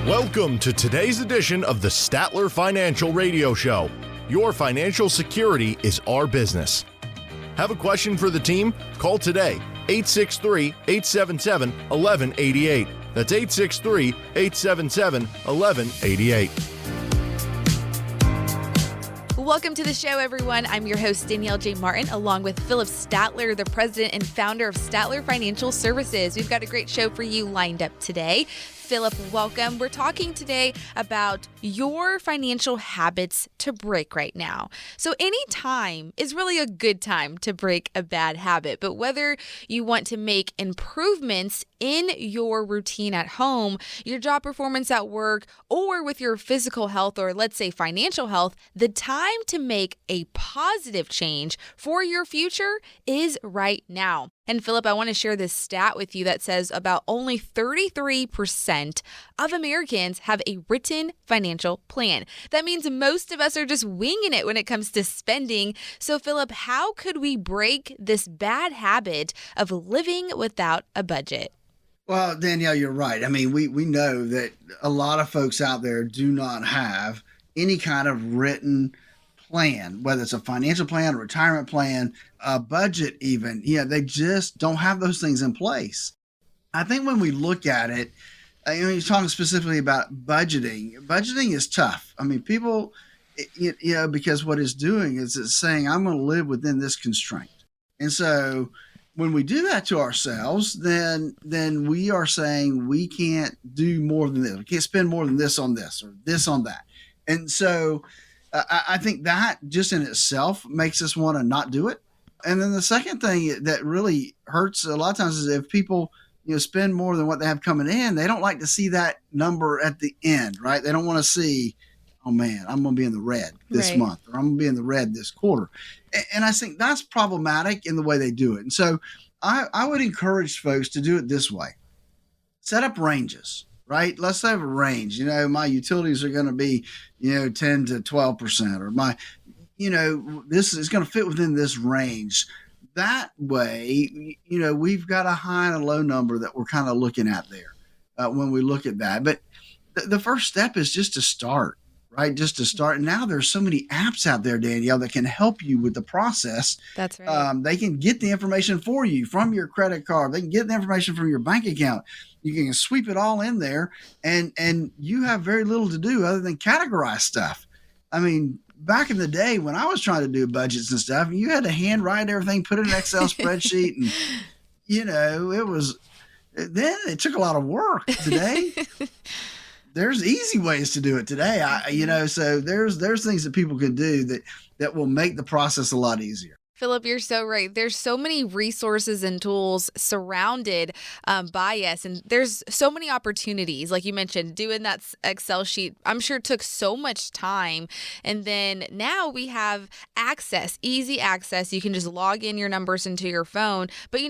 Welcome to today's edition of the Statler Financial Radio Show. Your financial security is our business. Have a question for the team? Call today, 863-877-1188. That's 863-877-1188. Welcome to the show, everyone. I'm your host, Danielle J. Martin, along with Philip Statler, the president and founder of Statler Financial Services. We've got a great show for you lined up today. Philip, welcome. We're talking today about your financial habits to break right now. So any time is really a good time to break a bad habit, but whether you want to make improvements in your routine at home, your job performance at work, or with your physical health, or let's say financial health, the time to make a positive change for your future is right now. And Philip, I want to share this stat with you that says about only 33% of Americans have a written financial plan. That means most of us are just winging it when it comes to spending. So Philip, how could we break this bad habit of living without a budget? Well, Danielle, you're right. I mean, we know that a lot of folks out there do not have any kind of written plan, whether it's a financial plan, a retirement plan, a budget even. Yeah, they just don't have those things in place. I think when we look at it, you're talking specifically about budgeting. Budgeting is tough. I mean, people, because what it's doing is it's saying, I'm going to live within this constraint. And so when we do that to ourselves, then we are saying we can't do more than this. We can't spend more than this on this or this on that. And so I think that just in itself makes us want to not do it. And then the second thing that really hurts a lot of times is if people, spend more than what they have coming in, they don't like to see that number at the end, right? They don't want to see, oh man, I'm going to be in the red this month, or I'm going to be in the red this quarter. And I think that's problematic in the way they do it. And so I would encourage folks to do it this way. Set up ranges. Right? Let's have a range. My utilities are going to be, 10 to 12%, or this is going to fit within this range. That way, we've got a high and a low number that we're kind of looking at there when we look at that. But the first step is just to start, right? Just to start. And now there's so many apps out there, Danielle, that can help you with the process. That's right. They can get the information for you from your credit card. They can get the information from your bank account. You can sweep it all in there, and you have very little to do other than categorize stuff. I mean, back in the day when I was trying to do budgets and stuff, you had to handwrite everything, put it in an Excel spreadsheet, and it took a lot of work. Today, there's easy ways to do it today. So there's things that people can do that will make the process a lot easier. Philip, you're so right. There's so many resources and tools surrounded by us, and there's so many opportunities. Like you mentioned, doing that Excel sheet, I'm sure took so much time. And then now we have access, easy access. You can just log in your numbers into your phone. But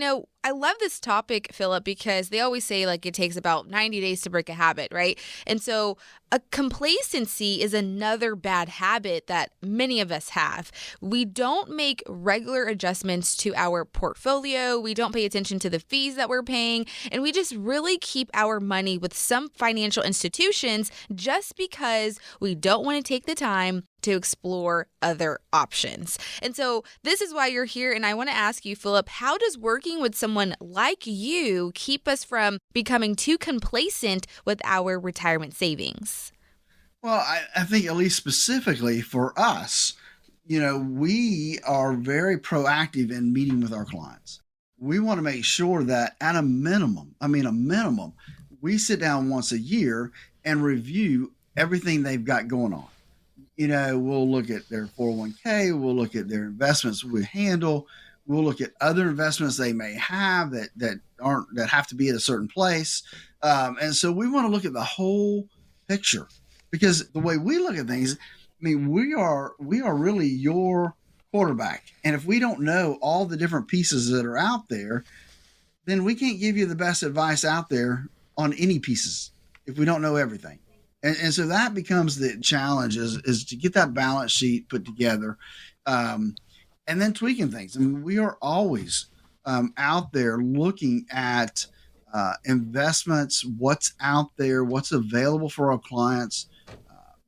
I love this topic, Philip, because they always say it takes about 90 days to break a habit, right? And so a complacency is another bad habit that many of us have. We don't make regular adjustments to our portfolio. We don't pay attention to the fees that we're paying. And we just really keep our money with some financial institutions just because we don't want to take the time to explore other options. And so this is why you're here. And I want to ask you, Philip, how does working with someone like you keep us from becoming too complacent with our retirement savings? Well, I think at least specifically for us, we are very proactive in meeting with our clients. We want to make sure that at a minimum, we sit down once a year and review everything they've got going on. We'll look at their 401k, we'll look at their investments we handle, we'll look at other investments they may have that have to be at a certain place. And so we want to look at the whole picture, because the way we look at things, we are really your quarterback. And if we don't know all the different pieces that are out there, then we can't give you the best advice out there on any pieces if we don't know everything. And so that becomes the challenge is to get that balance sheet put together, and then tweaking things. We are always out there looking at investments, what's out there, what's available for our clients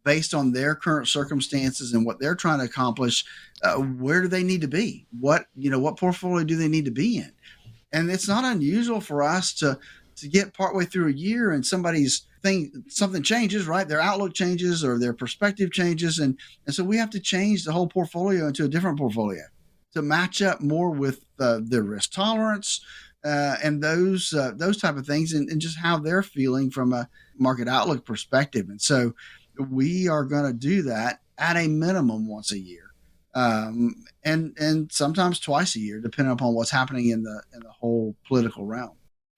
based on their current circumstances and what they're trying to accomplish. Where do they need to be? What portfolio do they need to be in? And it's not unusual for us to get partway through a year and something changes, right? Their outlook changes or their perspective changes. And so we have to change the whole portfolio into a different portfolio to match up more with their risk tolerance and those type of things and just how they're feeling from a market outlook perspective. And so we are going to do that at a minimum once a year. And sometimes twice a year, depending upon what's happening in the whole political realm.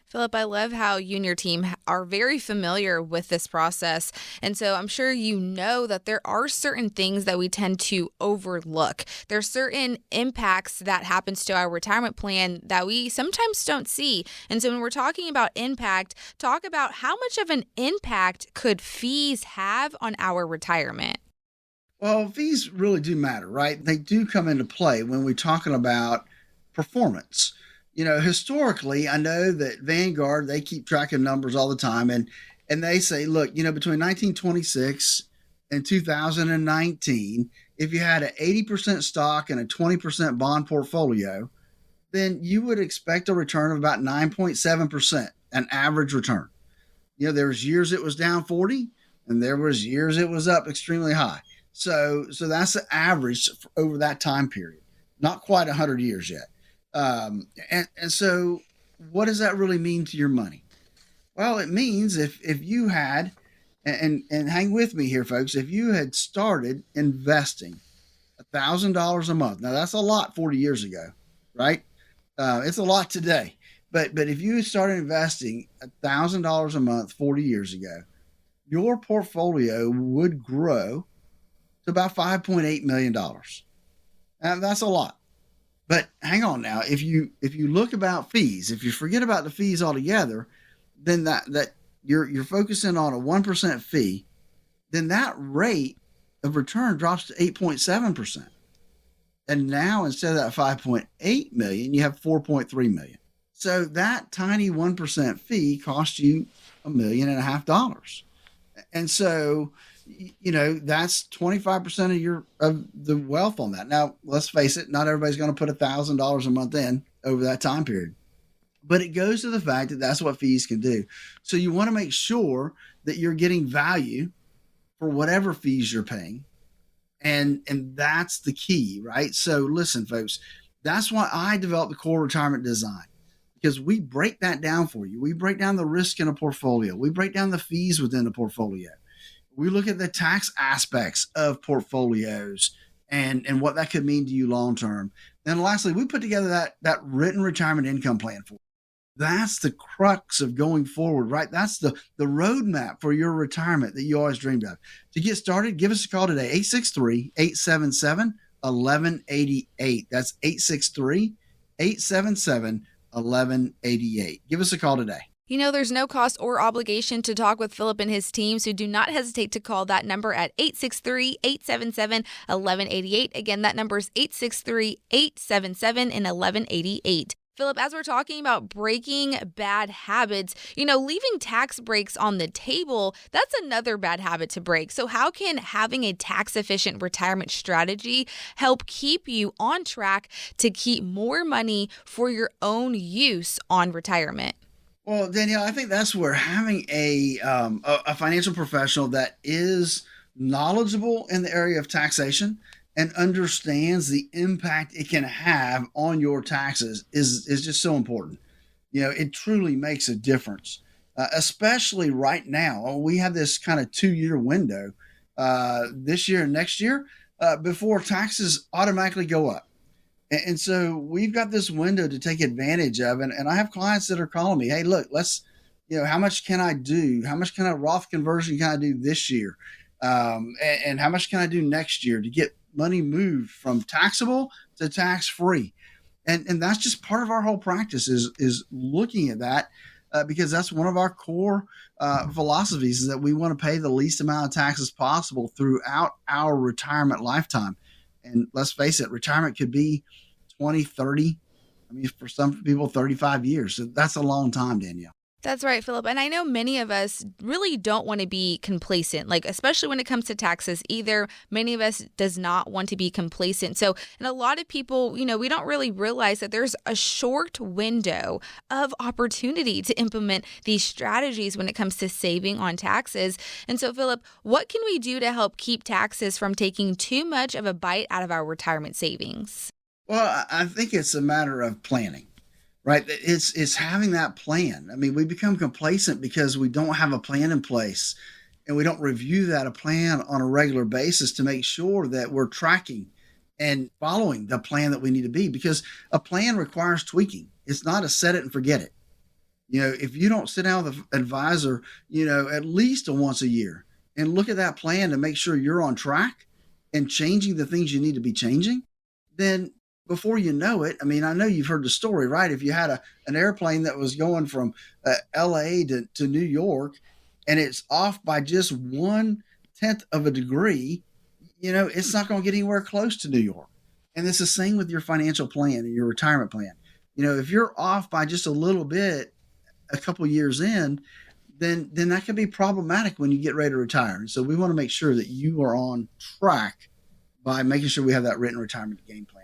Philip, I love how you and your team are very familiar with this process. And so I'm sure you know that there are certain things that we tend to overlook. There's certain impacts that happens to our retirement plan that we sometimes don't see. And so when we're talking about impact, talk about how much of an impact could fees have on our retirement? Well, fees really do matter, right? They do come into play when we're talking about performance. Historically, I know that Vanguard, they keep track of numbers all the time. And they say, look, between 1926 and 2019, if you had an 80% stock and a 20% bond portfolio, then you would expect a return of about 9.7%, an average return. There was years it was down 40, and there was years it was up extremely high. So that's the average over that time period. Not quite 100 years yet. And so what does that really mean to your money? Well, it means if you had, and hang with me here, folks, if you had started investing $1,000 a month, now that's a lot 40 years ago, right? It's a lot today, but if you started investing $1,000 a month 40 years ago, your portfolio would grow to about $5.8 million. And that's a lot. But hang on now, if you look about fees, if you forget about the fees altogether, then that you're focusing on a 1% fee, then that rate of return drops to 8.7%. And now instead of that 5.8 million, you have 4.3 million. So that tiny 1% fee costs you $1.5 million. And so that's 25% of the wealth on that. Now, let's face it, not everybody's going to put $1,000 a month in over that time period. But it goes to the fact that that's what fees can do. So you want to make sure that you're getting value for whatever fees you're paying. And that's the key, right? So listen, folks, that's why I developed the Core Retirement Design, because we break that down for you. We break down the risk in a portfolio. We break down the fees within the portfolio. We look at the tax aspects of portfolios and what that could mean to you long term. Then lastly, we put together that written retirement income plan for you. That's the crux of going forward, right? That's the roadmap for your retirement that you always dreamed of. To get started, give us a call today, 863-877-1188. That's 863-877-1188. Give us a call today. There's no cost or obligation to talk with Philip and his team, so do not hesitate to call that number at 863-877-1188. Again, that number is 863-877-1188. Philip, as we're talking about breaking bad habits, leaving tax breaks on the table, that's another bad habit to break. So how can having a tax-efficient retirement strategy help keep you on track to keep more money for your own use on retirement? Well, Danielle, I think that's where having a financial professional that is knowledgeable in the area of taxation and understands the impact it can have on your taxes is just so important. It truly makes a difference, especially right now. We have this kind of 2-year window this year and next year before taxes automatically go up. And so we've got this window to take advantage of. And I have clients that are calling me, hey, look, let's, how much can I do? How much kind of Roth conversion can I do this year? And how much can I do next year to get money moved from taxable to tax-free? And that's just part of our whole practice is looking at that because that's one of our core philosophies is that we want to pay the least amount of taxes possible throughout our retirement lifetime. And let's face it, retirement could be 20, 30, for some people, 35 years. So that's a long time, Danielle. That's right, Philip. And I know many of us really don't want to be complacent, like especially when it comes to taxes either. Many of us does not want to be complacent. So, and a lot of people, we don't really realize that there's a short window of opportunity to implement these strategies when it comes to saving on taxes. And so, Philip, what can we do to help keep taxes from taking too much of a bite out of our retirement savings? Well, I think it's a matter of planning. Right. It's having that plan. I mean, we become complacent because we don't have a plan in place and we don't review that plan on a regular basis to make sure that we're tracking and following the plan that we need to be, because a plan requires tweaking. It's not a set it and forget it. If you don't sit down with an advisor, at least once a year and look at that plan to make sure you're on track and changing the things you need to be changing, then before you know it, I mean, I know you've heard the story, right? If you had an airplane that was going from LA to New York and it's off by just 1/10 of a degree, it's not going to get anywhere close to New York. And it's the same with your financial plan and your retirement plan. If you're off by just a little bit a couple years in, then that can be problematic when you get ready to retire. And so we want to make sure that you are on track by making sure we have that written retirement game plan.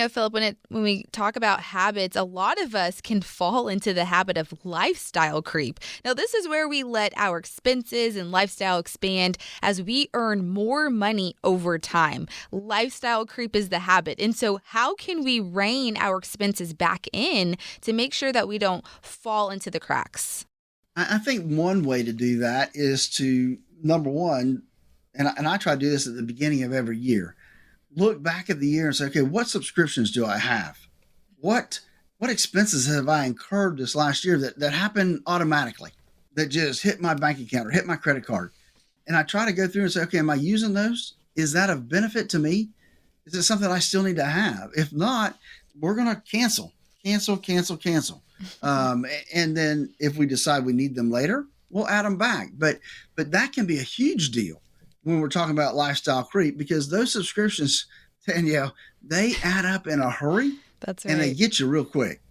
Philip, when we talk about habits, a lot of us can fall into the habit of lifestyle creep. Now, this is where we let our expenses and lifestyle expand as we earn more money over time. Lifestyle creep is the habit. And so how can we rein our expenses back in to make sure that we don't fall into the cracks? I think one way to do that is to, number one, and I try to do this at the beginning of every year, look back at the year and say, okay, what subscriptions do I have? What expenses have I incurred this last year that happened automatically, that just hit my bank account or hit my credit card? And I try to go through and say, okay, am I using those? Is that of benefit to me? Is it something I still need to have? If not, we're going to cancel. And then if we decide we need them later, we'll add them back. But that can be a huge deal when we're talking about lifestyle creep, because those subscriptions, Danielle, they add up in a hurry. That's right. And they get you real quick.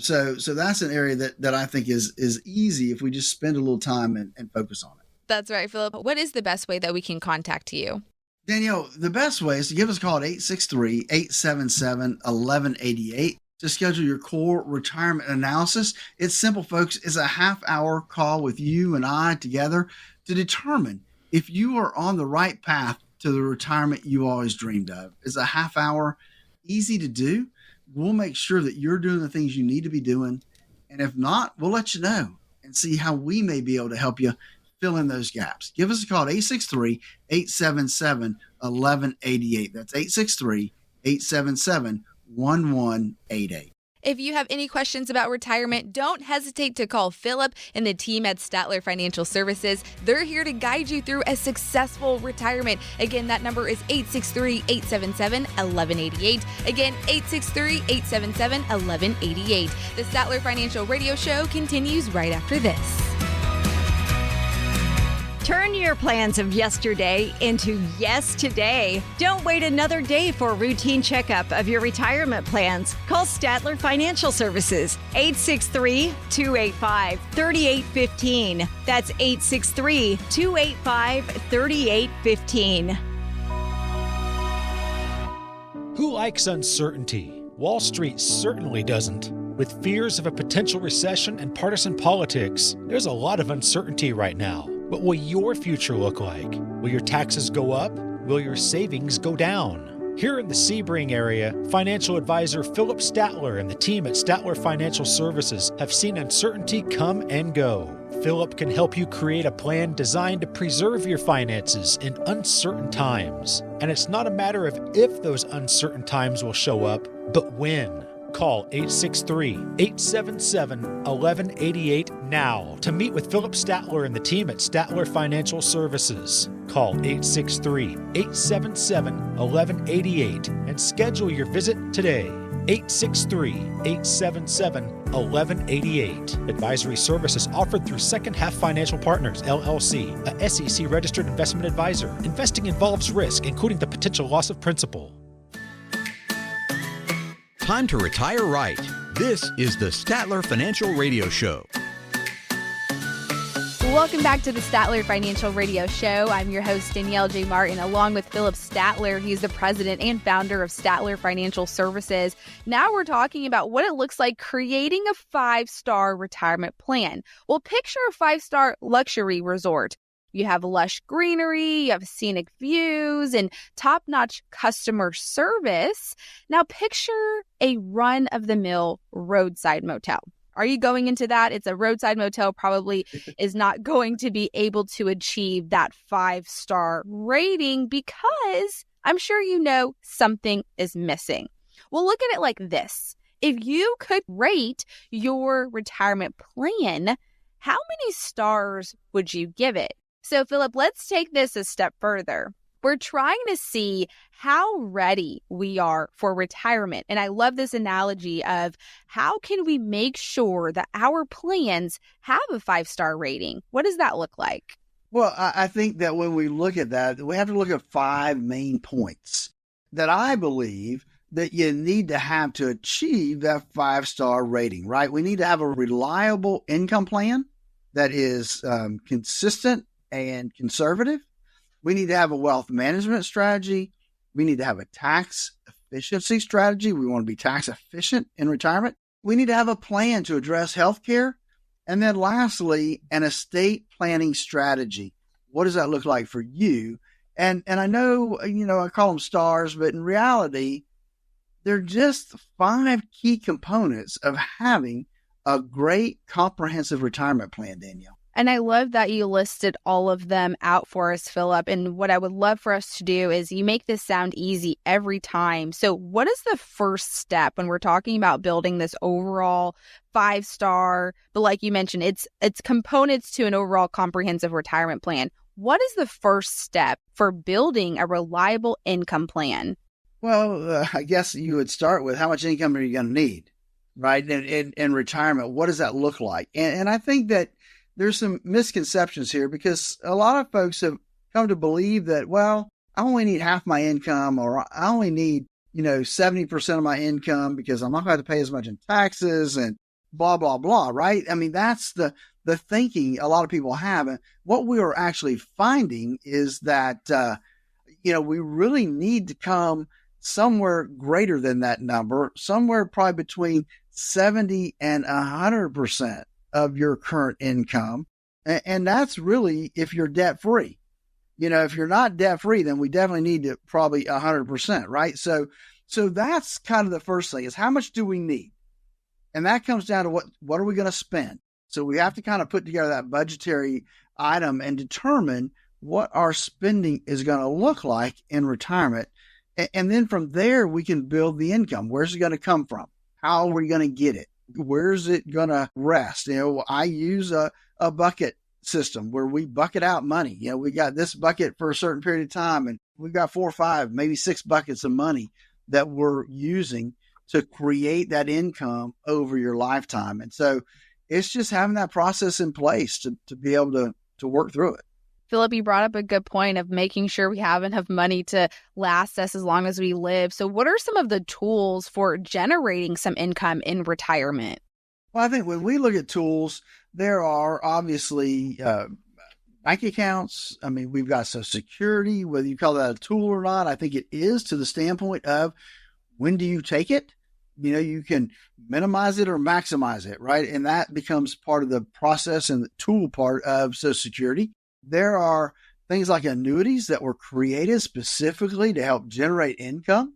So that's an area that I think is easy if we just spend a little time and focus on it. That's right, Philip. What is the best way that we can contact you? Danielle, the best way is to give us a call at 863-877-1188 to schedule your core retirement analysis. It's simple, folks. It's a half-hour call with you and I together to determine if you are on the right path to the retirement you always dreamed of. It's a half hour, easy to do. We'll make sure that you're doing the things you need to be doing. And if not, we'll let you know and see how we may be able to help you fill in those gaps. Give us a call at 863-877-1188. That's 863-877-1188. If you have any questions about retirement, don't hesitate to call Philip and the team at Statler Financial Services. They're here to guide you through a successful retirement. Again, that number is 863-877-1188. Again, 863-877-1188. The Statler Financial Radio Show continues right after this. Turn your plans of yesterday into yes today. Don't wait another day for a routine checkup of your retirement plans. Call Statler Financial Services, 863-285-3815. That's 863-285-3815. Who likes uncertainty? Wall Street certainly doesn't. With fears of a potential recession and partisan politics, there's a lot of uncertainty right now. What will your future look like? Will your taxes go up? Will your savings go down? Here in the Sebring area, financial advisor Philip Statler and the team at Statler Financial Services have seen uncertainty come and go. Philip can help you create a plan designed to preserve your finances in uncertain times. And it's not a matter of if those uncertain times will show up, but when. Call 863-877-1188 now to meet with Philip Statler and the team at Statler Financial Services. Call 863-877-1188 and schedule your visit today. 863-877-1188. Advisory services offered through Second Half Financial Partners, LLC, a SEC-registered investment advisor. Investing involves risk, including the potential loss of principal. Time to retire right. This is the Statler Financial Radio Show. Welcome back to the Statler Financial Radio Show. I'm your host, Danielle J. Martin, along with Philip Statler. He's the president and founder of Statler Financial Services. Now we're talking about what it looks like creating a 5-star retirement plan. Well, picture a 5-star luxury resort. You have lush greenery, you have scenic views, and top-notch customer service. Now picture a run-of-the-mill roadside motel. Are you going into that? It's a roadside motel, probably is not going to be able to achieve that 5-star rating because I'm sure you know something is missing. Well, look at it like this. If you could rate your retirement plan, how many stars would you give it? So, Philip, let's take this a step further. We're trying to see how ready we are for retirement. And I love this analogy of how can we make sure that our plans have a 5-star rating? What does that look like? Well, I think that when we look at that, we have to look at 5 main points that I believe that you need to have to achieve that 5-star rating, right? We need to have a reliable income plan that is consistent and conservative. We need to have a wealth management strategy. We need to have a tax efficiency strategy. We want to be tax efficient in retirement. We need to have a plan to address healthcare. And then lastly, an estate planning strategy. What does that look like for you? And I know, I call them stars, but in reality, they're just 5 key components of having a great comprehensive retirement plan, Danielle. And I love that you listed all of them out for us, Philip. And what I would love for us to do is you make this sound easy every time. So what is the first step when we're talking about building this overall 5-star, but like you mentioned, it's components to an overall comprehensive retirement plan. What is the first step for building a reliable income plan? Well, I guess you would start with how much income are you going to need, right? In retirement, what does that look like? And I think that there's some misconceptions here because a lot of folks have come to believe that, well, I only need half my income, or I only need, 70% of my income because I'm not going to pay as much in taxes and blah, blah, blah, right? I mean, that's the thinking a lot of people have. And what we are actually finding is that, we really need to come somewhere greater than that number, somewhere probably between 70 and 100% of your current income. And that's really if you're debt free. If you're not debt free, then we definitely need to probably 100%, right? So that's kind of the first thing is how much do we need? And that comes down to what are we going to spend? So we have to kind of put together that budgetary item and determine what our spending is going to look like in retirement. And then from there, we can build the income. Where's it going to come from? How are we going to get it? Where's it going to rest? I use a bucket system where we bucket out money. We got this bucket for a certain period of time, and we've got 4 or 5, maybe 6 buckets of money that we're using to create that income over your lifetime. And so it's just having that process in place to be able to work through it. Philip, you brought up a good point of making sure we have enough money to last us as long as we live. So what are some of the tools for generating some income in retirement? Well, I think when we look at tools, there are obviously bank accounts. I mean, we've got Social Security, whether you call that a tool or not. I think it is to the standpoint of when do you take it? You can minimize it or maximize it, right? And that becomes part of the process and the tool part of Social Security. There are things like annuities that were created specifically to help generate income.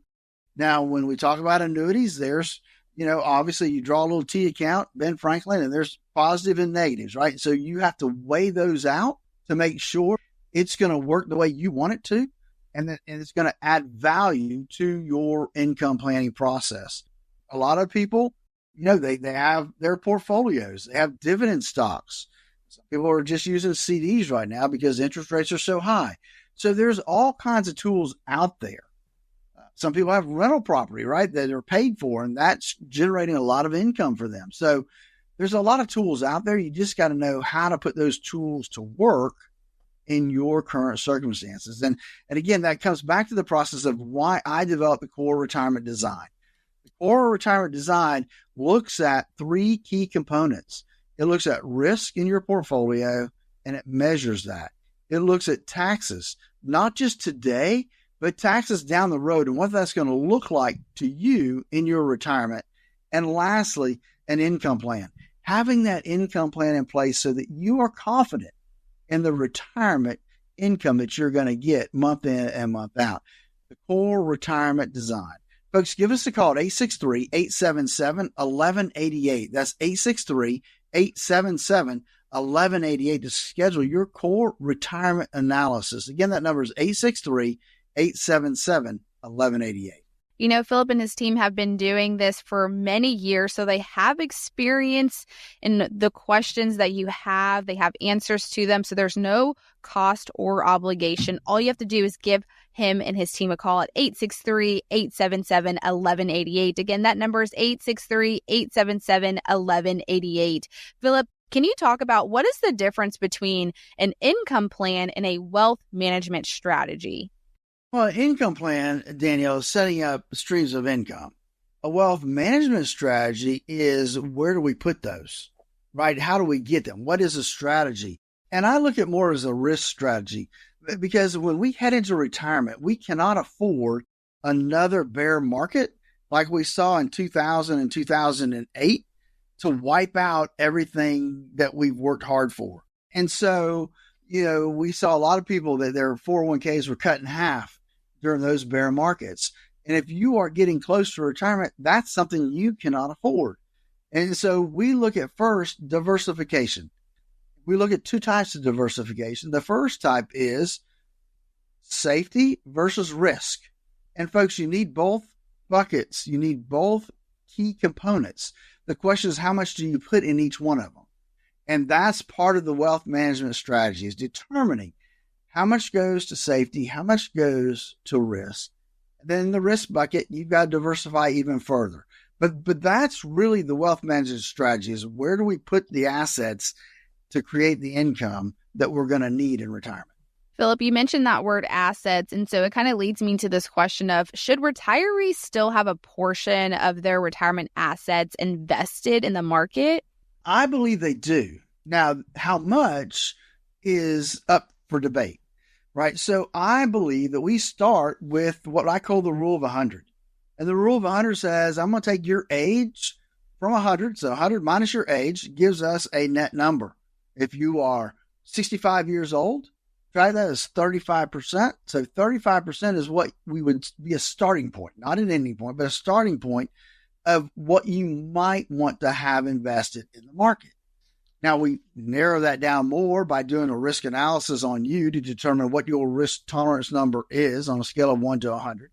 Now, when we talk about annuities, there's, obviously you draw a little T account, Ben Franklin, and there's positive and negatives, right? So you have to weigh those out to make sure it's going to work the way you want it to, and it's going to add value to your income planning process. A lot of people, they have their portfolios, they have dividend stocks. Some people are just using CDs right now because interest rates are so high. So there's all kinds of tools out there. Some people have rental property, right, that are paid for, and that's generating a lot of income for them. So there's a lot of tools out there. You just got to know how to put those tools to work in your current circumstances. And again, that comes back to the process of why I developed the Core Retirement Design. The Core Retirement Design looks at 3 key components. It looks at risk in your portfolio, and it measures that. It looks at taxes, not just today, but taxes down the road and what that's going to look like to you in your retirement. And lastly, an income plan. Having that income plan in place so that you are confident in the retirement income that you're going to get month in and month out. The core retirement design. Folks, give us a call at 863-877-1188. That's 863-877-1188 to schedule your core retirement analysis. Again, that number is 863-877-1188. You know, Philip and his team have been doing this for many years, so they have experience in the questions that you have. They have answers to them, so there's no cost or obligation. All you have to do is give him and his team a call at 863-877-1188. Again, that number is 863-877-1188. Philip, can you talk about what is the difference between an income plan and a wealth management strategy? Well, an income plan, Danielle, is setting up streams of income. A wealth management strategy is where do we put those, right? How do we get them? What is a strategy? And I look at more as a risk strategy because when we head into retirement, we cannot afford another bear market like we saw in 2000 and 2008 to wipe out everything that we've worked hard for. And so, we saw a lot of people that their 401ks were cut in half during those bear markets. And if you are getting close to retirement, that's something you cannot afford. And so we look at first diversification. We look at two types of diversification. The first type is safety versus risk. And folks, you need both buckets. You need both key components. The question is, how much do you put in each one of them? And that's part of the wealth management strategy, is determining how much goes to safety, how much goes to risk. Then the risk bucket, you've got to diversify even further. But that's really the wealth management strategy, is where do we put the assets to create the income that we're going to need in retirement? Philip, you mentioned that word assets, and so it kind of leads me to this question of, should retirees still have a portion of their retirement assets invested in the market? I believe they do. Now, how much is up for debate, right? So I believe that we start with what I call the rule of 100. And the rule of 100 says, I'm going to take your age from 100. So 100 minus your age gives us a net number. If you are 65 years old, try that as 35%. So 35% is what we would be a starting point, not an ending point, but a starting point of what you might want to have invested in the market. Now, we narrow that down more by doing a risk analysis on you to determine what your risk tolerance number is on a scale of 1 to 100.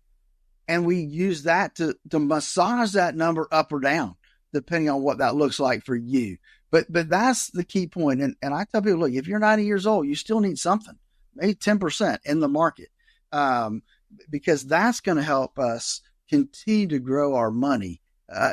And we use that to massage that number up or down, depending on what that looks like for you. But that's the key point. And I tell people, look, if you're 90 years old, you still need something, maybe 10% in the market, because that's going to help us continue to grow our money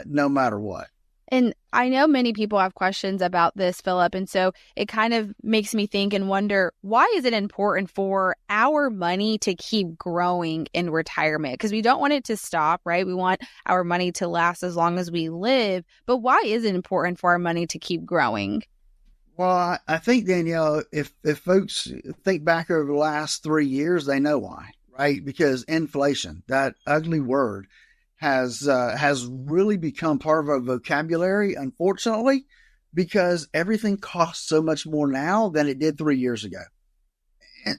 no matter what. And I know many people have questions about this, Philip, and so it kind of makes me think and wonder, why is it important for our money to keep growing in retirement? Because we don't want it to stop, right? We want our money to last as long as we live, but why is it important for our money to keep growing? Well, I think, Danielle, if folks think back over the last 3 years, they know why, right? Because inflation, that ugly word, has really become part of our vocabulary, unfortunately, because everything costs so much more now than it did 3 years ago.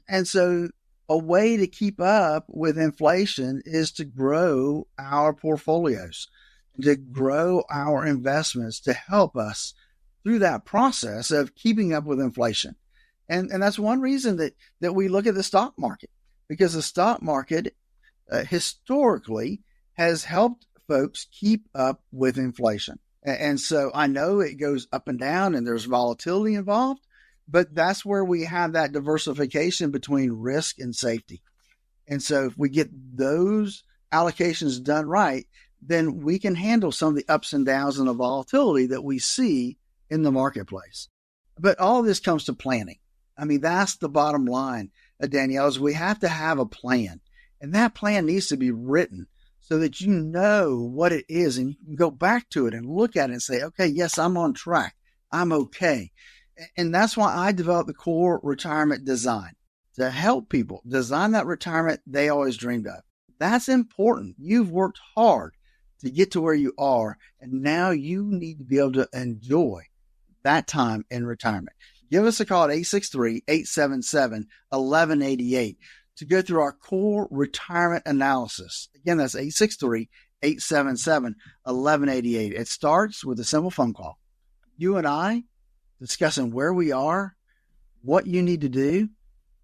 And so a way to keep up with inflation is to grow our portfolios, to grow our investments to help us through that process of keeping up with inflation. And that's one reason that we look at the stock market, because the stock market historically has helped folks keep up with inflation. And so I know it goes up and down and there's volatility involved, but that's where we have that diversification between risk and safety. And so if we get those allocations done right, then we can handle some of the ups and downs and the volatility that we see in the marketplace. But all of this comes to planning. I mean, that's the bottom line, Danielle, is we have to have a plan. And that plan needs to be written so that you know what it is and you can go back to it and look at it and say, okay, yes, I'm on track. I'm okay. And that's why I developed the core retirement design to help people design that retirement they always dreamed of. That's important. You've worked hard to get to where you are, and now you need to be able to enjoy that time in retirement. Give us a call at 863-877-1188 to go through our core retirement analysis. Again, that's 863-877-1188. It starts with a simple phone call. You and I discussing where we are, what you need to do,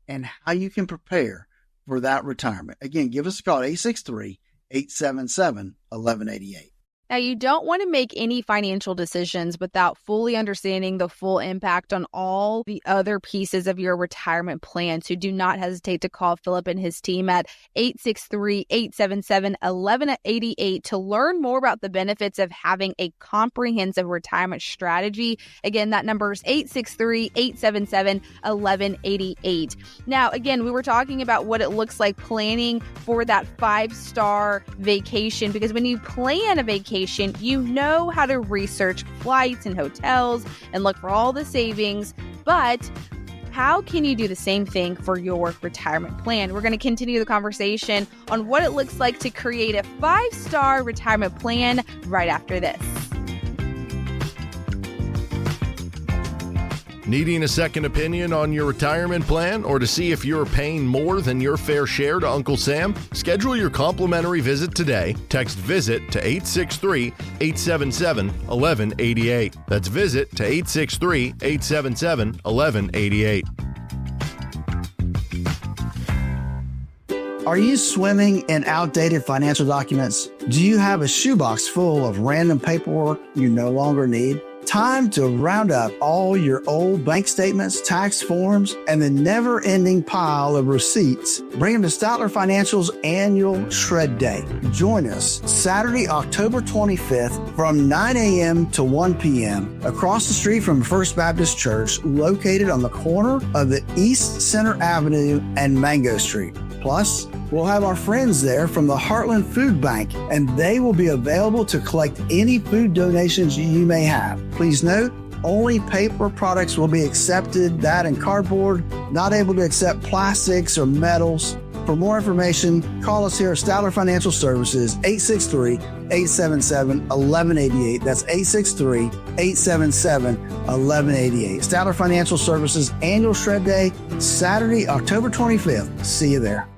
and how you can prepare for that retirement. Again, give us a call at 863-877-1188. Now, you don't want to make any financial decisions without fully understanding the full impact on all the other pieces of your retirement plan. So do not hesitate to call Philip and his team at 863-877-1188 to learn more about the benefits of having a comprehensive retirement strategy. Again, that number is 863-877-1188. Now, again, we were talking about what it looks like planning for that 5-star vacation, because when you plan a vacation, you know how to research flights and hotels and look for all the savings, but how can you do the same thing for your retirement plan? We're going to continue the conversation on what it looks like to create a 5-star retirement plan right after this. Needing a second opinion on your retirement plan or to see if you're paying more than your fair share to Uncle Sam? Schedule your complimentary visit today. Text VISIT to 863-877-1188. That's VISIT to 863-877-1188. Are you swimming in outdated financial documents? Do you have a shoebox full of random paperwork you no longer need? Time to round up all your old bank statements, tax forms, and the never-ending pile of receipts. Bring them to Statler Financial's annual Shred Day. Join us Saturday, October 25th from 9 a.m. to 1 p.m. across the street from First Baptist Church, located on the corner of the East Center Avenue and Mango Street. Plus, we'll have our friends there from the Heartland Food Bank, and they will be available to collect any food donations you may have. Please note, only paper products will be accepted, that and cardboard, not able to accept plastics or metals. For more information, call us here at Statler Financial Services, 863-877-1188. That's 863-877-1188. Statler Financial Services Annual Shred Day, Saturday, October 25th. See you there.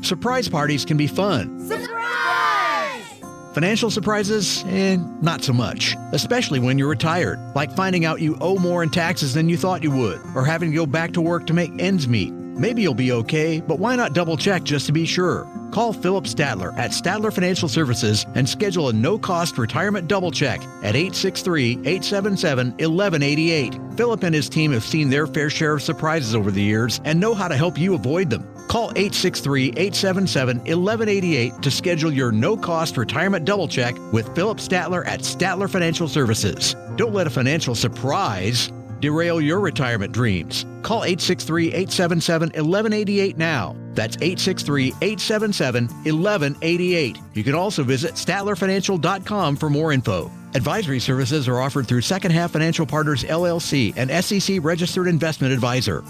Surprise parties can be fun. Surprise! Financial surprises, not so much. Especially when you're retired, like finding out you owe more in taxes than you thought you would, or having to go back to work to make ends meet. Maybe you'll be okay, but why not double check just to be sure? Call Philip Statler at Statler Financial Services and schedule a no-cost retirement double check at 863-877-1188. Philip and his team have seen their fair share of surprises over the years and know how to help you avoid them. Call 863-877-1188 to schedule your no-cost retirement double check with Philip Statler at Statler Financial Services. Don't let a financial surprise derail your retirement dreams. Call 863-877-1188 now. That's 863-877-1188. You can also visit StatlerFinancial.com for more info. Advisory services are offered through Second Half Financial Partners, LLC, an SEC-registered investment advisor.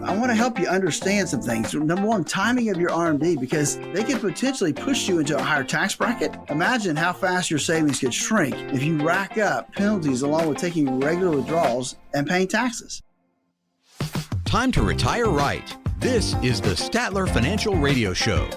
I want to help you understand some things. Number one, timing of your RMD, because they could potentially push you into a higher tax bracket. Imagine how fast your savings could shrink if you rack up penalties along with taking regular withdrawals and paying taxes. Time to retire right. This is the Statler Financial Radio Show.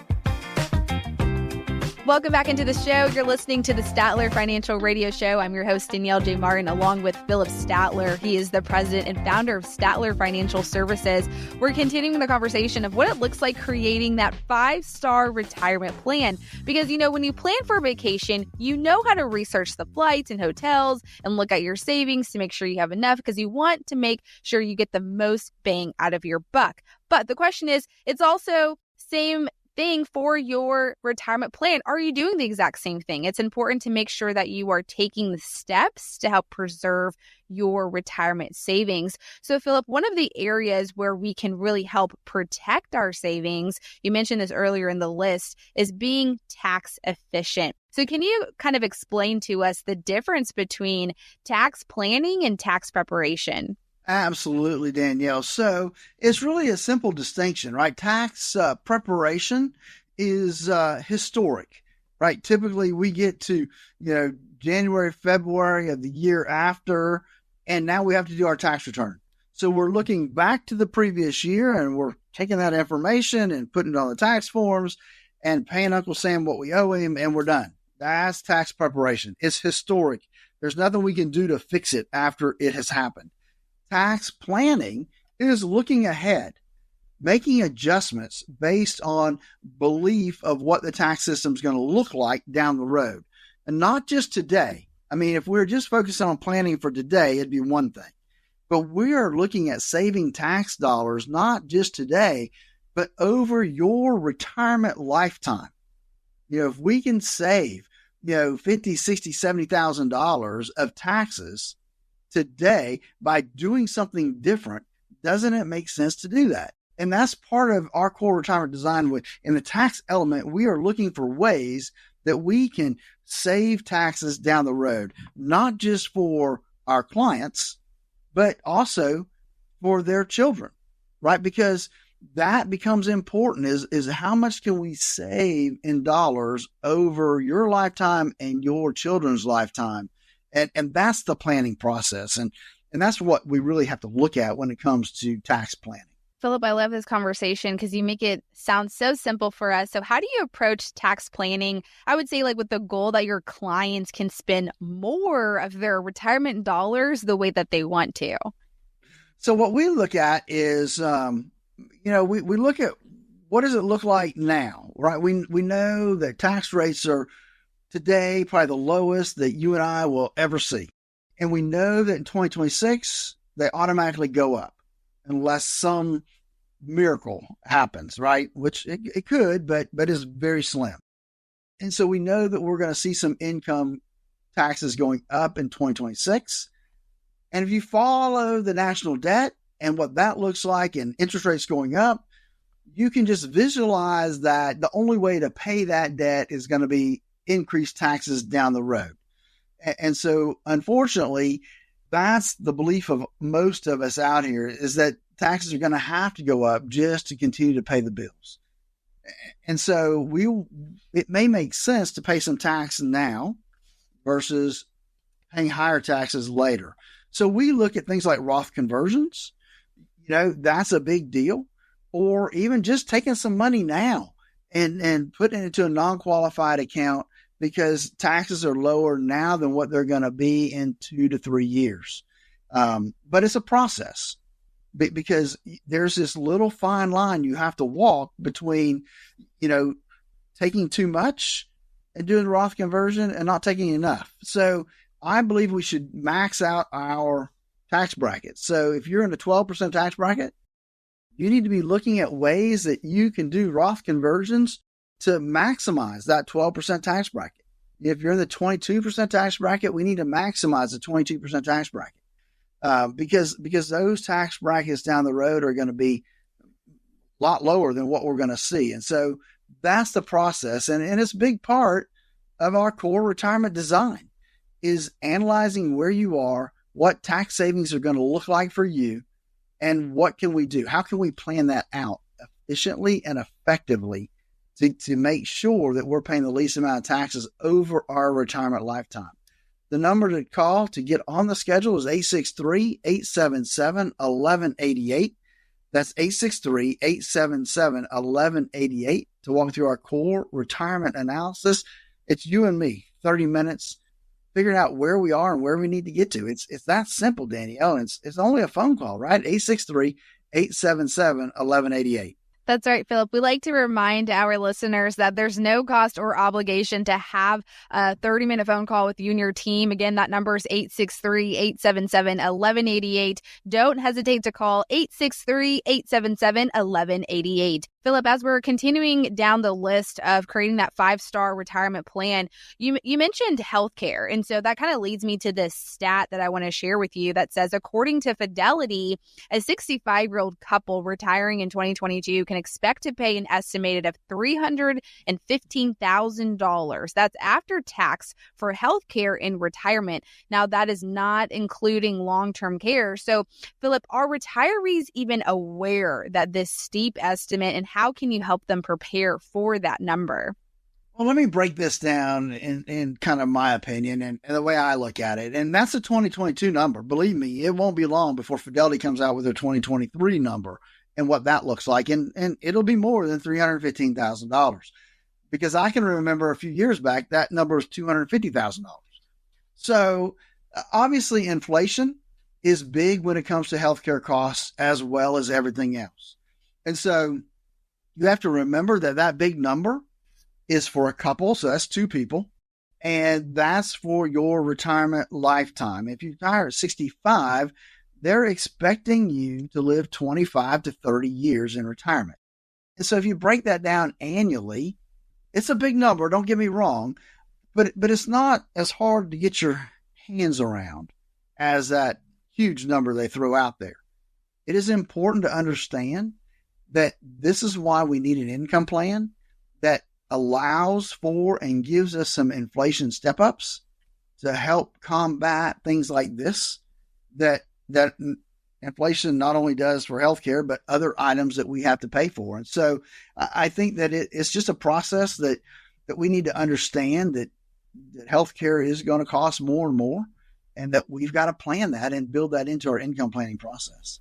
Welcome back into the show. You're listening to the Statler Financial Radio Show. I'm your host, Danielle J. Martin, along with Philip Statler. He is the president and founder of Statler Financial Services. We're continuing the conversation of what it looks like creating that 5-star retirement plan. Because, when you plan for a vacation, you know how to research the flights and hotels and look at your savings to make sure you have enough, because you want to make sure you get the most bang out of your buck. But the question is, it's also same thing for your retirement plan? Are you doing the exact same thing? It's important to make sure that you are taking the steps to help preserve your retirement savings. So, Philip, one of the areas where we can really help protect our savings, you mentioned this earlier in the list, is being tax efficient. So can you kind of explain to us the difference between tax planning and tax preparation? Absolutely, Danielle. So it's really a simple distinction, right? Tax preparation is historic, right? Typically we get to, January, February of the year after, and now we have to do our tax return. So we're looking back to the previous year and we're taking that information and putting it on the tax forms and paying Uncle Sam what we owe him, and we're done. That's tax preparation. It's historic. There's nothing we can do to fix it after it has happened. Tax planning is looking ahead, making adjustments based on belief of what the tax system is going to look like down the road. And not just today. I mean, if we're just focused on planning for today, it'd be one thing. But we are looking at saving tax dollars, not just today, but over your retirement lifetime. If we can save, $50,000, $60,000, $70,000 of taxes today by doing something different, doesn't it make sense to do that? And that's part of our core retirement design. In the tax element, we are looking for ways that we can save taxes down the road, not just for our clients, but also for their children, right? Because that becomes important is how much can we save in dollars over your lifetime and your children's lifetime. And that's the planning process. And that's what we really have to look at when it comes to tax planning. Philip, I love this conversation because you make it sound so simple for us. So how do you approach tax planning? I would say with the goal that your clients can spend more of their retirement dollars the way that they want to. So what we look at is, we look at what does it look like now, right? We know that tax rates are today probably the lowest that you and I will ever see. And we know that in 2026, they automatically go up unless some miracle happens, right? Which it could, but is very slim. And so we know that we're going to see some income taxes going up in 2026. And if you follow the national debt and what that looks like and interest rates going up, you can just visualize that the only way to pay that debt is going to be increased taxes down the road. And so, unfortunately, that's the belief of most of us out here, is that taxes are going to have to go up just to continue to pay the bills. And so it may make sense to pay some tax now versus paying higher taxes later. So we look at things like Roth conversions. That's a big deal. Or even just taking some money now and putting it into a non-qualified account because taxes are lower now than what they're going to be in 2 to 3 years. But it's a process because there's this little fine line you have to walk between, taking too much and doing Roth conversion and not taking enough. So I believe we should max out our tax bracket. So if you're in a 12% tax bracket, you need to be looking at ways that you can do Roth conversions to maximize that 12% tax bracket. If you're in the 22% tax bracket, we need to maximize the 22% tax bracket because those tax brackets down the road are going to be a lot lower than what we're going to see. And so that's the process. And it's a big part of our core retirement design is analyzing where you are, what tax savings are going to look like for you, and what can we do? How can we plan that out efficiently and effectively to make sure that we're paying the least amount of taxes over our retirement lifetime? The number to call to get on the schedule is 863-877-1188. That's 863-877-1188 to walk through our core retirement analysis. It's you and me, 30 minutes, figuring out where we are and where we need to get to. It's that simple, Danielle. It's only a phone call, right? 863-877-1188. That's right, Philip. We like to remind our listeners that there's no cost or obligation to have a 30-minute phone call with you and your team. Again, that number is 863-877-1188. Don't hesitate to call 863-877-1188. Philip, as we're continuing down the list of creating that 5-star retirement plan, you mentioned healthcare. And so that kind of leads me to this stat that I want to share with you that says, according to Fidelity, a 65-year-old couple retiring in 2022 can expect to pay an estimated of $315,000. That's after tax for healthcare in retirement. Now, that is not including long-term care. So, Philip, are retirees even aware that this steep estimate, and how can you help them prepare for that number? Well, let me break this down in kind of my opinion and the way I look at it. And that's a 2022 number. Believe me, it won't be long before Fidelity comes out with their 2023 number and what that looks like. And it'll be more than $315,000, because I can remember a few years back, that number was $250,000. So obviously inflation is big when it comes to healthcare costs as well as everything else. And so you have to remember that big number is for a couple, so that's 2 people, and that's for your retirement lifetime. If you retire at 65, they're expecting you to live 25 to 30 years in retirement. And so if you break that down annually, it's a big number, don't get me wrong, but it's not as hard to get your hands around as that huge number they throw out there. It is important to understand that this is why we need an income plan that allows for and gives us some inflation step-ups to help combat things like this, that inflation not only does for healthcare, but other items that we have to pay for. And so I think that it's just a process that we need to understand that healthcare is going to cost more and more, and that we've got to plan that and build that into our income planning process.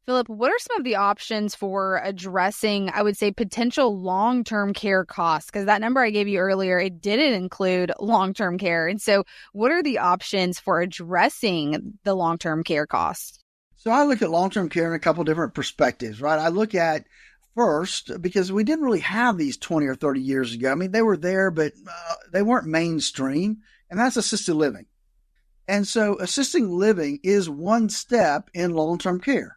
Philip, what are some of the options for addressing, I would say, potential long-term care costs? Because that number I gave you earlier, it didn't include long-term care. And so what are the options for addressing the long-term care costs? So I look at long-term care in a couple different perspectives, right? I look at first, because we didn't really have these 20 or 30 years ago. I mean, they were there, but they weren't mainstream, and that's assisted living. And so assisted living is one step in long-term care.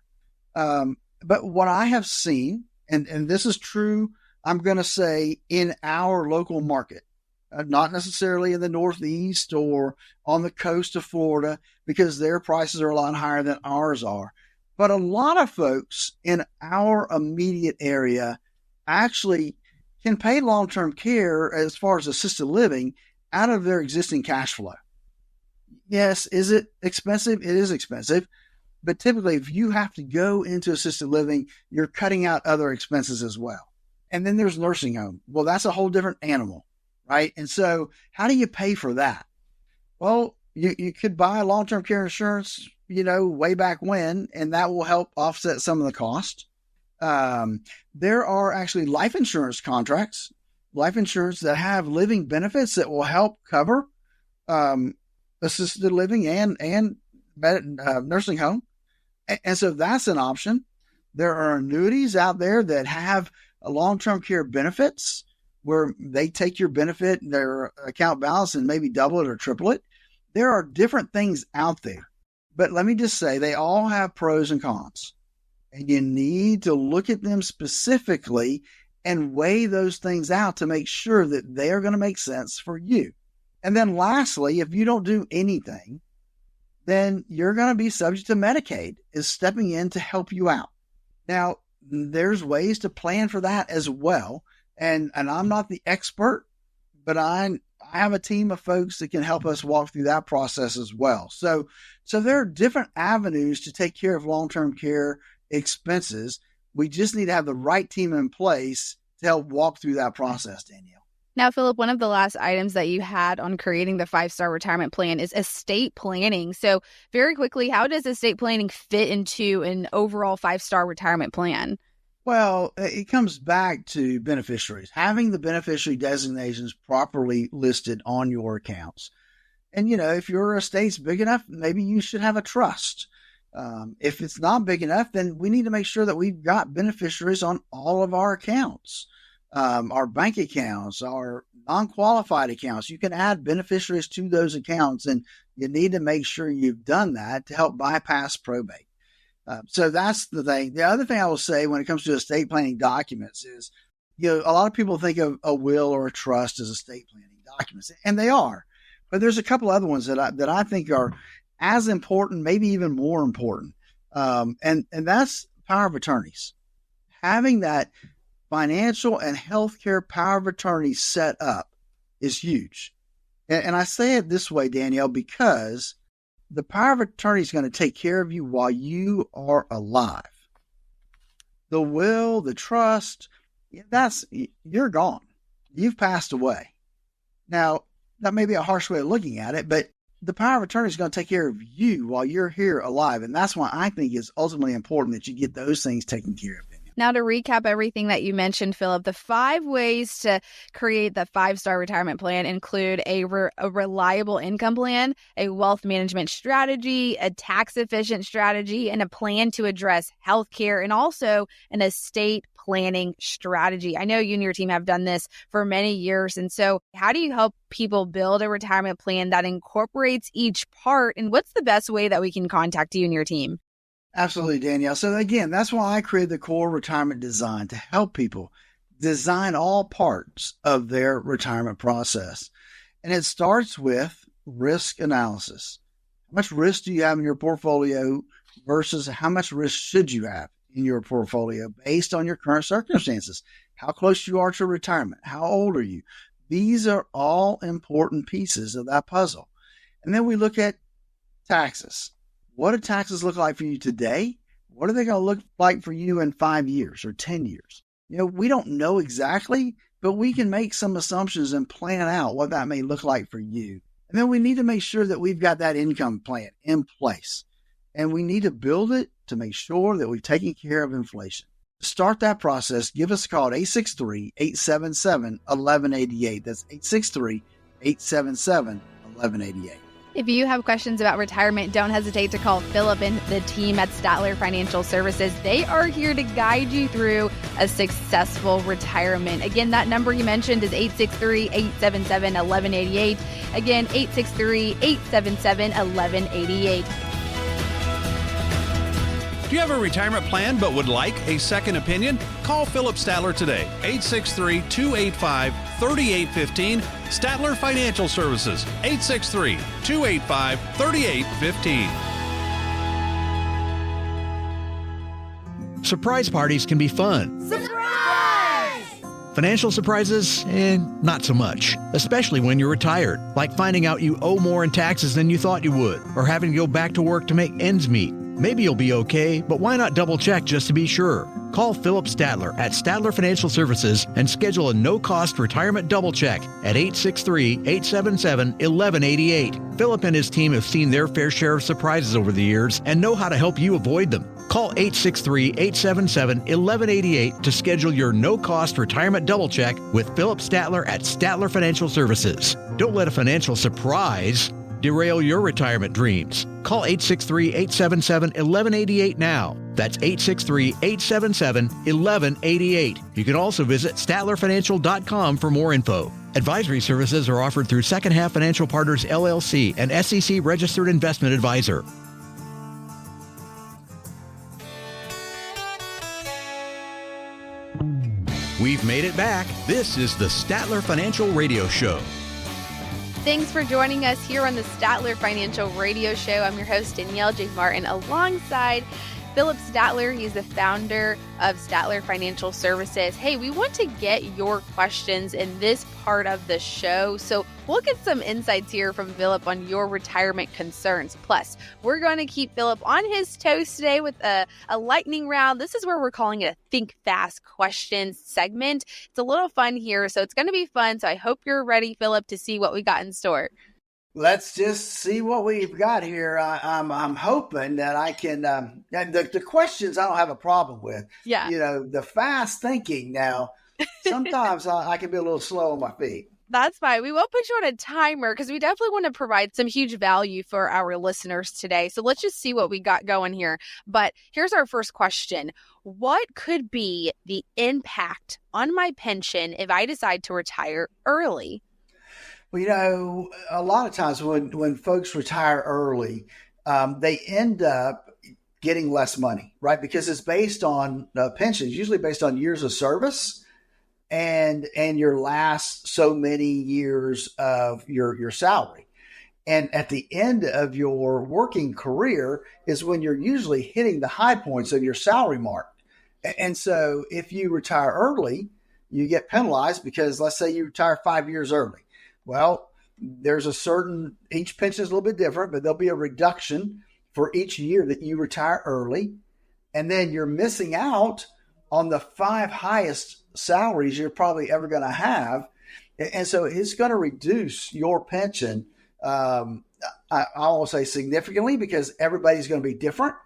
But what I have seen, and this is true, I'm going to say in our local market, not necessarily in the Northeast or on the coast of Florida, because their prices are a lot higher than ours are. But a lot of folks in our immediate area actually can pay long-term care as far as assisted living out of their existing cash flow. Yes, is it expensive? It is expensive. But typically, if you have to go into assisted living, you're cutting out other expenses as well. And then there's nursing home. Well, that's a whole different animal, right? And so how do you pay for that? Well, you could buy long-term care insurance, way back when, and that will help offset some of the cost. There are actually life insurance contracts, life insurance that have living benefits that will help cover assisted living and nursing home. And so that's an option. There are annuities out there that have long-term care benefits where they take your benefit, their account balance, and maybe double it or triple it. There are different things out there. But let me just say, they all have pros and cons. And you need to look at them specifically and weigh those things out to make sure that they are going to make sense for you. And then lastly, if you don't do anything, then you're going to be subject to Medicaid is stepping in to help you out. Now, there's ways to plan for that as well. And I'm not the expert, but I have a team of folks that can help us walk through that process as well. So there are different avenues to take care of long-term care expenses. We just need to have the right team in place to help walk through that process, Danielle. Now, Philip, one of the last items that you had on creating the 5-star retirement plan is estate planning. So very quickly, how does estate planning fit into an overall 5-star retirement plan? Well, it comes back to beneficiaries, having the beneficiary designations properly listed on your accounts. And, if your estate's big enough, maybe you should have a trust. If it's not big enough, then we need to make sure that we've got beneficiaries on all of our accounts. Our bank accounts, our non-qualified accounts. You can add beneficiaries to those accounts, and you need to make sure you've done that to help bypass probate. So that's the thing. The other thing I will say when it comes to estate planning documents is, a lot of people think of a will or a trust as estate planning documents, and they are. But there's a couple other ones that I think are as important, maybe even more important. And that's power of attorneys. Having that financial and healthcare power of attorney set up is huge. And I say it this way, Danielle, because the power of attorney is going to take care of you while you are alive. The will, the trust, you're gone. You've passed away. Now, that may be a harsh way of looking at it, but the power of attorney is going to take care of you while you're here alive. And that's why I think it's ultimately important that you get those things taken care of. Now, to recap everything that you mentioned, Philip, the 5 ways to create the 5-star retirement plan include a reliable income plan, a wealth management strategy, a tax-efficient strategy, and a plan to address healthcare, and also an estate planning strategy. I know you and your team have done this for many years. And so how do you help people build a retirement plan that incorporates each part? And what's the best way that we can contact you and your team? Absolutely, Danielle. So again, that's why I created the core retirement design to help people design all parts of their retirement process. And it starts with risk analysis. How much risk do you have in your portfolio versus how much risk should you have in your portfolio based on your current circumstances? How close you are to retirement? How old are you? These are all important pieces of that puzzle. And then we look at taxes. What do taxes look like for you today? What are they going to look like for you in 5 years or 10 years? We don't know exactly, but we can make some assumptions and plan out what that may look like for you. And then we need to make sure that we've got that income plan in place. And we need to build it to make sure that we've taken care of inflation. To start that process, give us a call at 863-877-1188. That's 863-877-1188. If you have questions about retirement, don't hesitate to call Philip and the team at Statler Financial Services. They are here to guide you through a successful retirement. Again, that number you mentioned is 863-877-1188. Again, 863-877-1188. Do you have a retirement plan but would like a second opinion? Call Philip Statler today, 863-285-3815. Statler Financial Services, 863-285-3815. Surprise parties can be fun. Surprise! Financial surprises, not so much, especially when you're retired, like finding out you owe more in taxes than you thought you would, or having to go back to work to make ends meet. Maybe you'll be okay, but why not double check just to be sure? Call Philip Statler at Statler Financial Services and schedule a no-cost retirement double check at 863-877-1188. Philip and his team have seen their fair share of surprises over the years and know how to help you avoid them. Call 863-877-1188 to schedule your no-cost retirement double check with Philip Statler at Statler Financial Services. Don't let a financial surprise derail your retirement dreams. Call 863-877-1188 now. That's 863-877-1188. You can also visit StatlerFinancial.com for more info. Advisory services are offered through Second Half Financial Partners, LLC, an SEC registered investment advisor. We've made it back. This is the Statler Financial Radio Show. Thanks for joining us here on the Statler Financial Radio Show. I'm your host, Danielle J. Martin, alongside Philip Statler. He's the founder of Statler Financial Services. Hey, we want to get your questions in this part of the show, so we'll get some insights here from Philip on your retirement concerns. Plus, we're going to keep Philip on his toes today with a lightning round. This is where we're calling it a Think Fast Questions segment. It's a little fun here, so it's going to be fun. So I hope you're ready, Philip, to see what we got in store. Let's just see what we've got here. I'm hoping that I can. The questions I don't have a problem with. Yeah. The fast thinking now. Sometimes I can be a little slow on my feet. That's fine. We won't put you on a timer because we definitely want to provide some huge value for our listeners today. So let's just see what we got going here. But here's our first question. What could be the impact on my pension if I decide to retire early? Well, a lot of times when folks retire early, they end up getting less money, right? Because it's based on pensions, usually based on years of service and your last so many years of your salary. And at the end of your working career is when you're usually hitting the high points of your salary mark. And so if you retire early, you get penalized because let's say you retire 5 years early. Well, there's each pension is a little bit different, but there'll be a reduction for each year that you retire early. And then you're missing out on the 5 highest salaries you're probably ever going to have. And so it's going to reduce your pension, I will say significantly, because everybody's going to be different.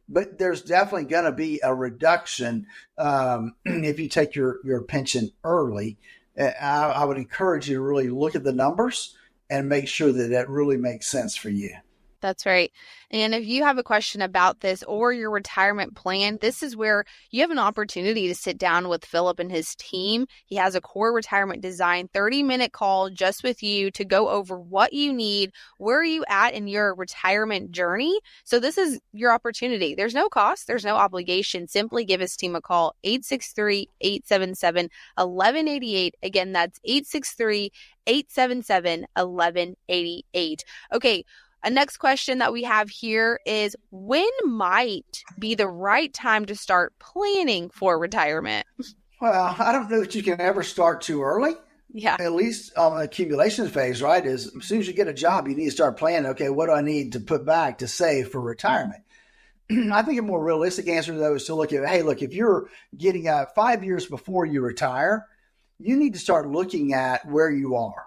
But there's definitely going to be a reduction if you take your pension early. I would encourage you to really look at the numbers and make sure that that really makes sense for you. That's right. And if you have a question about this or your retirement plan, this is where you have an opportunity to sit down with Philip and his team. He has a core retirement design 30-minute call just with you to go over what you need, where are you at in your retirement journey. So this is your opportunity. There's no cost. There's no obligation. Simply give his team a call, 863-877-1188. Again, that's 863-877-1188. Okay. A next question that we have here is, when might be the right time to start planning for retirement? Well, I don't know that you can ever start too early. Yeah. At least on the accumulation phase, right? As soon as you get a job, you need to start planning, okay, what do I need to put back to save for retirement? I think a more realistic answer, though, is to look at, hey, look, if you're getting 5 years before you retire, you need to start looking at where you are.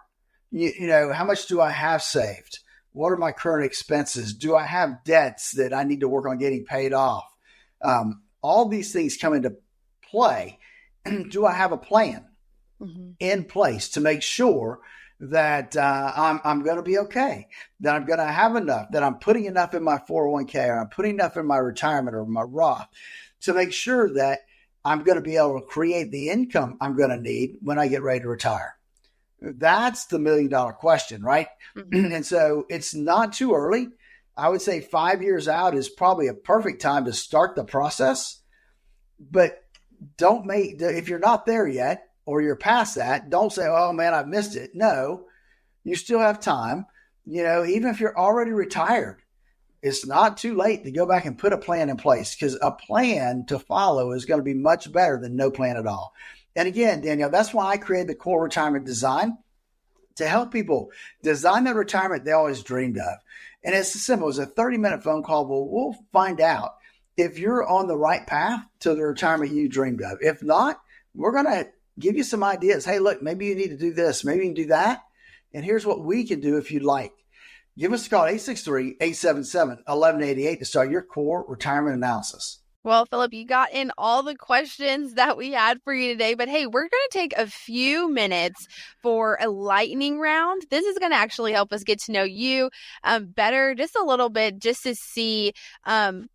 You know, how much do I have saved? What are my current expenses? Do I have debts that I need to work on getting paid off? All these things come into play. Do I have a plan in place to make sure that I'm going to be okay, that I'm going to have enough, that I'm putting enough in my 401k, or I'm putting enough in my retirement or my Roth to make sure that I'm going to be able to create the income I'm going to need when I get ready to retire? That's the $1 million question, right? And so it's not too early. I would say 5 years out is probably a perfect time to start the process. But if you're not there yet, or you're past that, don't say, oh man, I've missed it. No, you still have time. You know, even if you're already retired, it's not too late to go back and put a plan in place, because a plan to follow is going to be much better than no plan at all. And again, Danielle, that's why I created the core retirement design, to help people design the retirement they always dreamed of. And it's simple. It's a 30-minute phone call. We'll find out if you're on the right path to the retirement you dreamed of. If not, we're going to give you some ideas. Hey, look, maybe you need to do this. Maybe you can do that. And here's what we can do if you'd like. Give us a call, 863-877-1188, to start your core retirement analysis. Well, Philip, you got in all the questions that we had for you today, but hey, we're going to take a few minutes for a lightning round. This is going to actually help us get to know you better just a little bit, just to see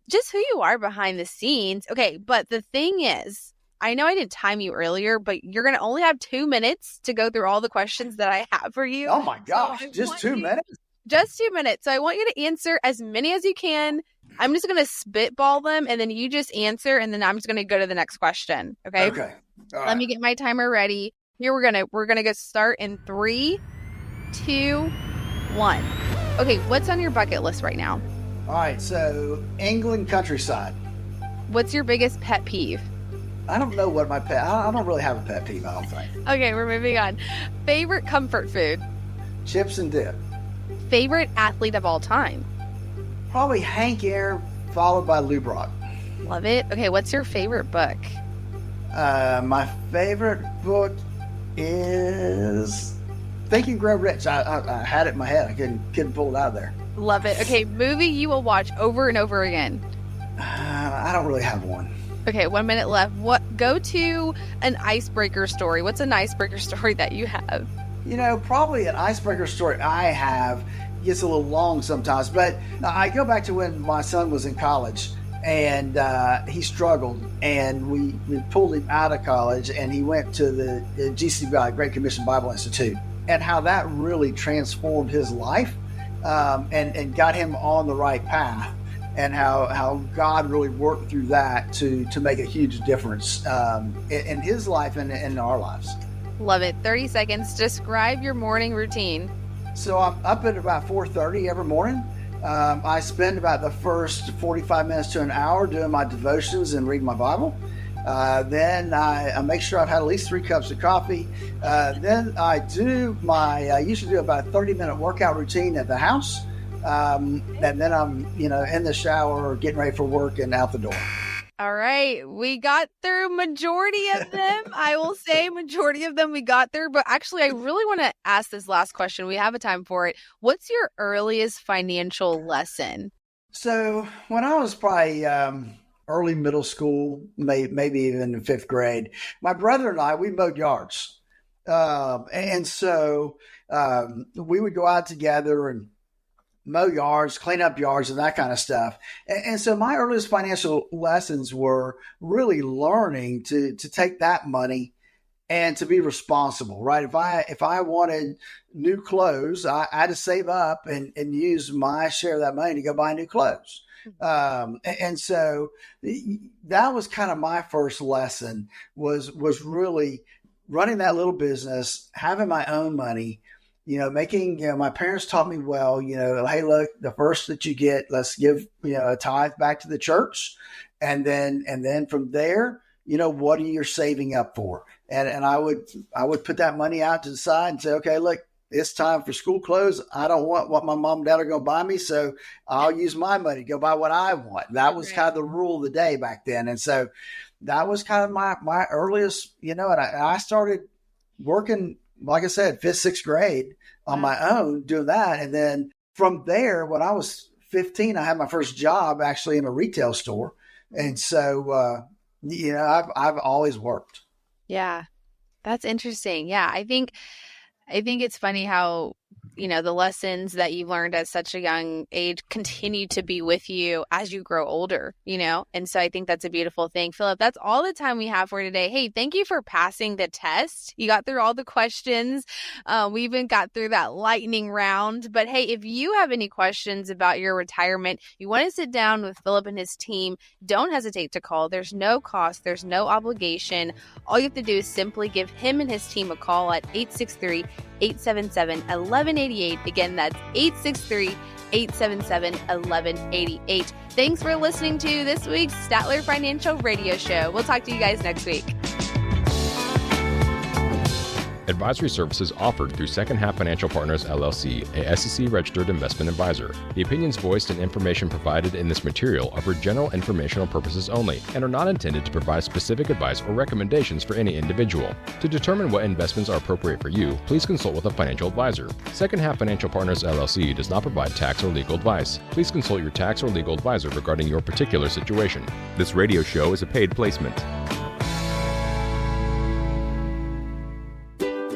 just who you are behind the scenes. Okay, but the thing is, I know I didn't time you earlier, but you're going to only have 2 minutes to go through all the questions that I have for you. Oh my gosh, so just 2 minutes? Just 2 minutes. So I want you to answer as many as you can. I'm just going to spitball them, and then you just answer, and then I'm just going to go to the next question. Okay. Okay. All right. Let me get my timer ready. Here we're gonna go start in 3, 2, 1. Okay, what's on your bucket list right now? All right. So England countryside. What's your biggest pet peeve? I don't know what my pet. I don't really have a pet peeve, I don't think. Okay, we're moving on. Favorite comfort food? Chips and dip. Favorite athlete of all time? Probably Hank Aaron, followed by Lou Brock. Love it. Okay, what's your favorite book? My favorite book is Think and Grow Rich. I had it in my head. I couldn't pull it out of there. Love it. Okay, movie you will watch over and over again? I don't really have one. Okay, 1 minute left. Go to an icebreaker story. What's an icebreaker story that you have? You know, probably an icebreaker story I have gets a little long sometimes, but I go back to when my son was in college, and he struggled, and we pulled him out of college, and he went to the GCBI, Great Commission Bible Institute, and how that really transformed his life and got him on the right path. and how God really worked through that to make a huge difference in his life and in our lives. Love it. 30 seconds. Describe your morning routine. So I'm up at about 4:30 every morning. I spend about the first 45 minutes to an hour doing my devotions and reading my Bible. Then I make sure I've had at least 3 cups of coffee. Then I usually do about a 30-minute workout routine at the house. And then I'm, in the shower, getting ready for work and out the door. All right. We got through majority of them. I will say majority of them we got through. But actually, I really want to ask this last question. We have a time for it. What's your earliest financial lesson? So when I was probably early middle school, maybe even in 5th grade, my brother and I, we mowed yards. And so we would go out together and mow yards, clean up yards, and that kind of stuff. And so my earliest financial lessons were really learning to take that money and to be responsible, right? If I wanted new clothes, I had to save up and use my share of that money to go buy new clothes. And so that was kind of my first lesson was really running that little business, having my own money, making, my parents taught me well, hey, look, the first that you get, let's give, a tithe back to the church. And then from there, what are you saving up for? And I would put that money out to the side and say, okay, look, it's time for school clothes. I don't want what my mom and dad are going to buy me. So I'll use my money to go buy what I want. That was kind of the rule of the day back then. And so that was kind of my earliest, and I started working, like I said, 5th, 6th grade on my own doing that. And then from there, when I was 15, I had my first job actually in a retail store. And so, I've always worked. Yeah, that's interesting. Yeah, I think it's funny how, the lessons that you learned at such a young age continue to be with you as you grow older, And so I think that's a beautiful thing. Philip, that's all the time we have for today. Hey, thank you for passing the test. You got through all the questions. We even got through that lightning round. But hey, if you have any questions about your retirement, you want to sit down with Philip and his team, don't hesitate to call. There's no cost. There's no obligation. All you have to do is simply give him and his team a call at 863-877-1188. Again, that's 863-877-1188. Thanks for listening to this week's Statler Financial Radio Show. We'll talk to you guys next week. Advisory services offered through Second Half Financial Partners, LLC, a SEC-registered investment advisor. The opinions voiced and information provided in this material are for general informational purposes only and are not intended to provide specific advice or recommendations for any individual. To determine what investments are appropriate for you, please consult with a financial advisor. Second Half Financial Partners, LLC does not provide tax or legal advice. Please consult your tax or legal advisor regarding your particular situation. This radio show is a paid placement.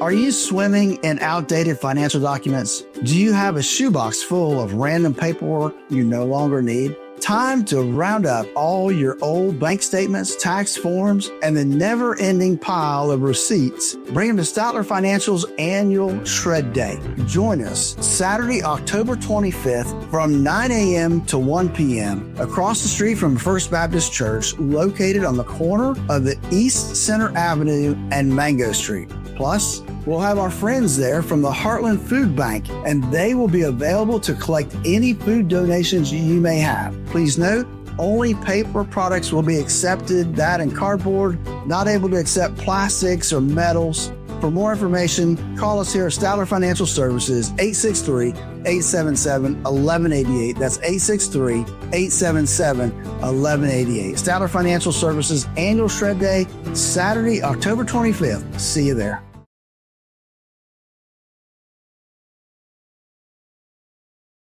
Are you swimming in outdated financial documents? Do you have a shoebox full of random paperwork you no longer need? Time to round up all your old bank statements, tax forms, and the never-ending pile of receipts. Bring them to Statler Financial's annual Shred Day. Join us Saturday, October 25th from 9 a.m. to 1 p.m. across the street from First Baptist Church, located on the corner of the East Center Avenue and Mango Street. Plus, we'll have our friends there from the Heartland Food Bank, and they will be available to collect any food donations you may have. Please note, only paper products will be accepted, that and cardboard, not able to accept plastics or metals. For more information, call us here at Statler Financial Services, 863-877-1188. That's 863-877-1188. Statler Financial Services Annual Shred Day, Saturday, October 25th. See you there.